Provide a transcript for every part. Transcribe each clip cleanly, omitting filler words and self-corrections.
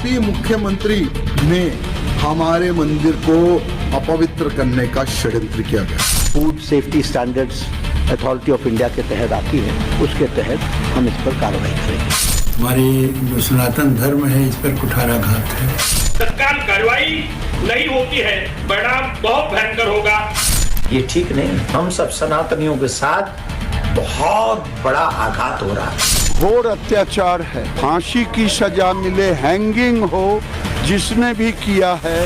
ही मुख्यमंत्री ने हमारे मंदिर को अपवित्र करने का षड्यंत्र किया गया। Food safety standards authority of India के तहत आती है, उसके तहत हम इस पर कार्रवाई करेंगे। हमारे जो सनातन धर्म है इस पर कुठाराघात है। तत्काल कार्रवाई नहीं होती है, परिणाम बहुत भयंकर होगा। ये ठीक नहीं। हम सब सनातनियों के साथ बहुत बड़ा आघात हो रहा है। घोर अत्याचार है, फांसी की सजा मिले, हैंगिंग हो, जिसने भी किया है।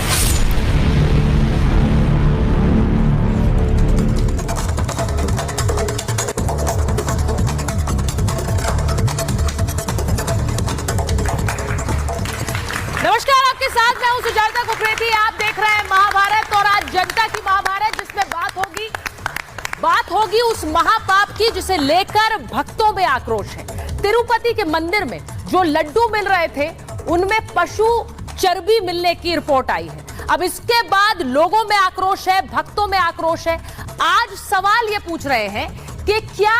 नमस्कार, आपके साथ मैं हूं सुजाता कुकरेती। आप देख रहे हैं महाभारत और आज जनता की महाभारत, जिसमें बात होगी उस महापाप की जिसे लेकर भक्तों में आक्रोश है। तिरुपति के मंदिर में जो लड्डू मिल रहे थे उनमें पशु चर्बी मिलने की रिपोर्ट आई है। अब इसके बाद लोगों में आक्रोश है, भक्तों में आक्रोश है। आज सवाल ये पूछ रहे हैं कि क्या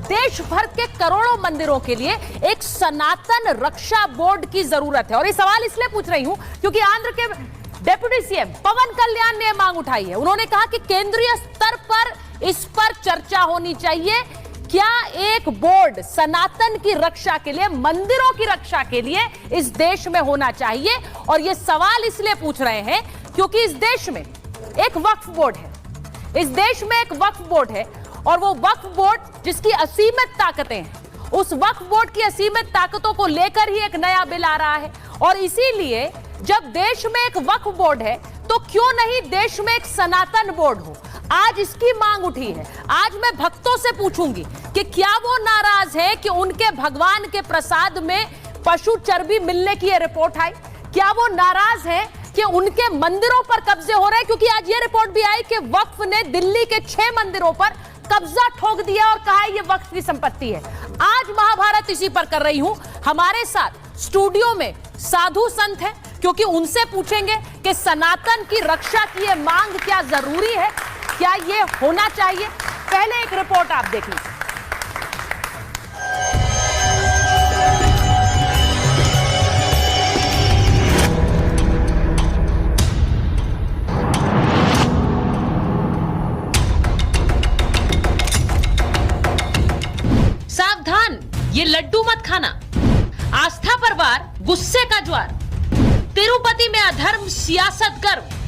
देश भर के करोड़ों मंदिरों के लिए एक सनातन रक्षा बोर्ड की जरूरत है। और ये सवाल इसलिए पूछ रही हूं क्योंकि आंध्र के डेप्यूटी सीएम पवन कल्याण ने मांग उठाई है। उन्होंने कहा कि केंद्रीय स्तर पर इस पर चर्चा होनी चाहिए। क्या एक बोर्ड सनातन की रक्षा के लिए, मंदिरों की रक्षा के लिए इस देश में होना चाहिए। और ये सवाल इसलिए पूछ रहे हैं क्योंकि इस देश में एक वक्फ बोर्ड है। इस देश में एक वक्फ बोर्ड है और वो वक्फ बोर्ड जिसकी असीमित ताकतें हैं, उस वक्फ बोर्ड की असीमित ताकतों को लेकर ही एक नया बिल आ रहा है। और इसीलिए जब देश में एक वक्फ बोर्ड है तो क्यों नहीं देश में एक सनातन बोर्ड हो। आज इसकी मांग उठी है। आज मैं भक्तों से पूछूंगी कि क्या वो नाराज है कि उनके भगवान के प्रसाद में पशु चर्बी मिलने की ये रिपोर्ट आई। क्या वो नाराज है कि उनके मंदिरों पर कब्जे हो रहे हैं, क्योंकि आज ये रिपोर्ट भी आई कि वक्फ ने दिल्ली के 6 मंदिरों पर कब्जा ठोक दिया और कहा है ये वक्फ की संपत्ति है। आज महाभारत इसी पर कर रही हूं। हमारे साथ स्टूडियो में साधु संत हैं, क्योंकि उनसे पूछेंगे कि सनातन की रक्षा की ये मांग क्या जरूरी है, क्या ये होना चाहिए। पहले एक रिपोर्ट आप देख लीजिए। सावधान, ये लड्डू मत खाना। आस्था पर वार, गुस्से का ज्वार। तिरुपति में अधर्म, सियासत, गर्व।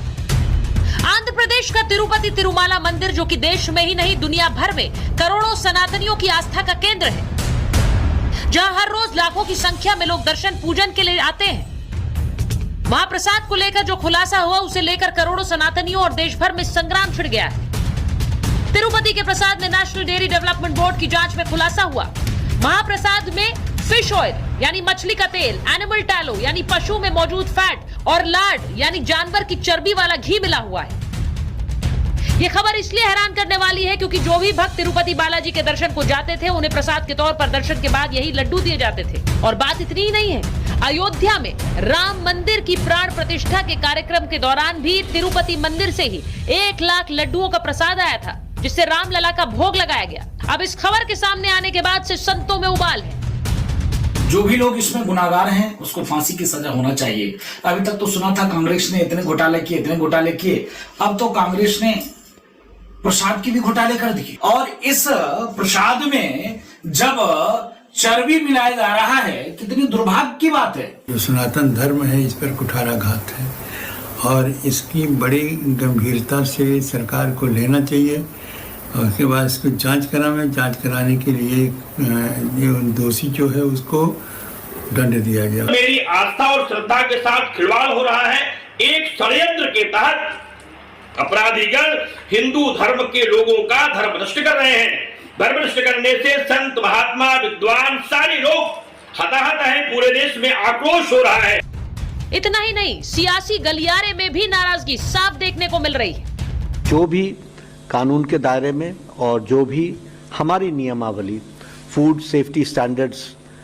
आंध्र प्रदेश का तिरुपति तिरुमाला मंदिर, जो कि देश में ही नहीं दुनिया भर में करोड़ों सनातनियों की आस्था का केंद्र है, जहां हर रोज लाखों की संख्या में लोग दर्शन पूजन के लिए आते हैं। महाप्रसाद को लेकर जो खुलासा हुआ उसे लेकर करोड़ों सनातनियों और देश भर में संग्राम छिड़ गया है। तिरुपति के प्रसाद में नेशनल डेयरी डेवलपमेंट बोर्ड की जांच में खुलासा हुआ। महाप्रसाद में फिश ऑयल यानी मछली का तेल, एनिमल टैलो यानी पशु में मौजूद फैट और लार्ड यानी जानवर की चर्बी वाला घी मिला हुआ है। यह खबर इसलिए हैरान करने वाली है क्योंकि जो भी भक्त तिरुपति बालाजी के दर्शन को जाते थे उन्हें प्रसाद के तौर पर दर्शन के बाद यही लड्डू दिए जाते थे। और बात इतनी ही नहीं है, अयोध्या में राम मंदिर की प्राण प्रतिष्ठा के कार्यक्रम के दौरान भी तिरुपति मंदिर से ही 1 लाख लड्डुओं का प्रसाद आया था, जिससे रामलला का भोग लगाया गया। अब इस खबर के सामने आने के बाद से संतों में उबाल है। जो भी लोग इसमें गुनाहगार हैं उसको फांसी की सजा होना चाहिए। अभी तक तो सुना था कांग्रेस ने इतने घोटाले किए, अब तो कांग्रेस ने प्रसाद की भी घोटाले कर दिए। और इस प्रसाद में जब चर्बी मिलाया जा रहा है, कितनी दुर्भाग्य की बात है। जो सनातन धर्म है इस पर कुठाराघात है और इसकी बड़ी गंभीरता से सरकार को लेना चाहिए। और उसके बाद इसको जांच कराने के लिए दोषी जो है उसको दंड दिया गया। मेरी आस्था और श्रद्धा के साथ खिलवाड़ हो रहा है। एक षड्यंत्र के तहत अपराधीगण हिंदू धर्म के लोगों का धर्म नष्ट कर रहे हैं। धर्म नष्ट करने से संत, महात्मा, विद्वान सारे लोग हताहत हैं। पूरे देश में आक्रोश हो रहा है। इतना ही नहीं, सियासी गलियारे में भी नाराजगी साफ देखने को मिल रही है। जो भी कानून के दायरे में और जो भी हमारी नियमावली food safety standards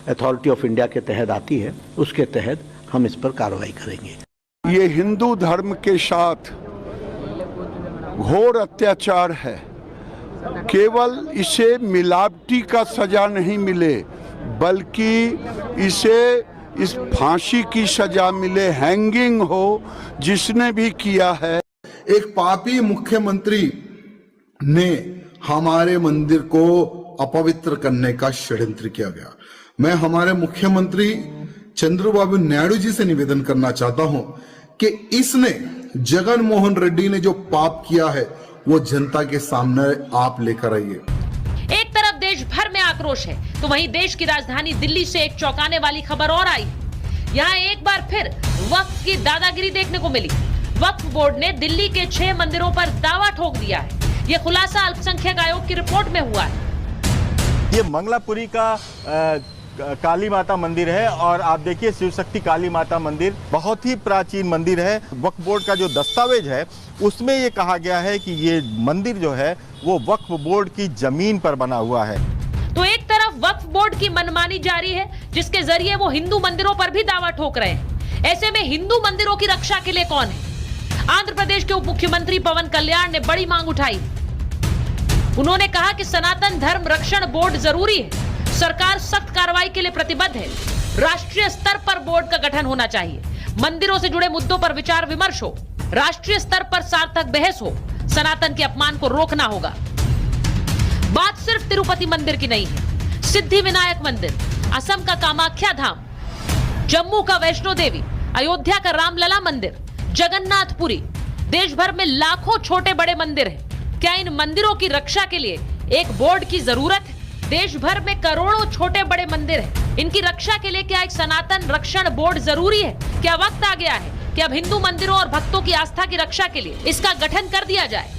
authority of India के तहत आती है, उसके तहत हम इस पर कार्रवाई करेंगे। ये हिंदू धर्म के साथ घोर अत्याचार है। केवल इसे मिलावटी का सजा नहीं मिले, बल्कि इसे इस फांसी की सजा मिले, हैंगिंग हो, जिसने भी किया है। एक पापी मुख्यमंत्री ने हमारे मंदिर को अपवित्र करने का षड्यंत्र किया गया। मैं हमारे मुख्यमंत्री चंद्रबाबू नायडू जी से निवेदन करना चाहता हूं कि इसने जगन मोहन रेड्डी ने जो पाप किया है वो जनता के सामने आप लेकर आइए। एक तरफ देश भर में आक्रोश है तो वहीं देश की राजधानी दिल्ली से एक चौंकाने वाली खबर और आई। यहाँ एक बार फिर वक्फ की दादागिरी देखने को मिली। वक्फ बोर्ड ने दिल्ली के 6 मंदिरों पर दावा ठोक दिया है। ये खुलासा अल्पसंख्यक आयोग की रिपोर्ट में हुआ है। ये मंगलापुरी का काली माता मंदिर है और आप देखिए शिव शक्ति काली माता मंदिर बहुत ही प्राचीन मंदिर है। वक्फ बोर्ड का जो दस्तावेज है उसमें ये कहा गया है कि ये मंदिर जो है वो वक्फ बोर्ड की जमीन पर बना हुआ है। तो एक तरफ वक्फ बोर्ड की मनमानी जारी है जिसके जरिए वो हिंदू मंदिरों पर भी दावा ठोक रहे हैं। ऐसे में हिंदू मंदिरों की रक्षा के लिए कौन है? आंध्र प्रदेश के उप मुख्यमंत्री पवन कल्याण ने बड़ी मांग उठाई। उन्होंने कहा कि सनातन धर्म रक्षण बोर्ड जरूरी है। सरकार सख्त कार्रवाई के लिए प्रतिबद्ध है। राष्ट्रीय स्तर पर बोर्ड का गठन होना चाहिए। मंदिरों से जुड़े मुद्दों पर विचार विमर्श हो। राष्ट्रीय स्तर पर सार्थक बहस हो। सनातन के अपमान को रोकना होगा। बात सिर्फ तिरुपति मंदिर की नहीं है। सिद्धि विनायक मंदिर, असम का कामाख्या धाम, जम्मू का वैष्णो देवी, अयोध्या का रामलला मंदिर, जगन्नाथपुरी, देश भर में लाखों छोटे बड़े मंदिर हैं। क्या इन मंदिरों की रक्षा के लिए एक बोर्ड की जरूरत है? देश भर में करोड़ों छोटे बड़े मंदिर हैं। इनकी रक्षा के लिए क्या एक सनातन रक्षण बोर्ड जरूरी है? क्या वक्त आ गया है कि अब हिंदू मंदिरों और भक्तों की आस्था की रक्षा के लिए इसका गठन कर दिया जाए?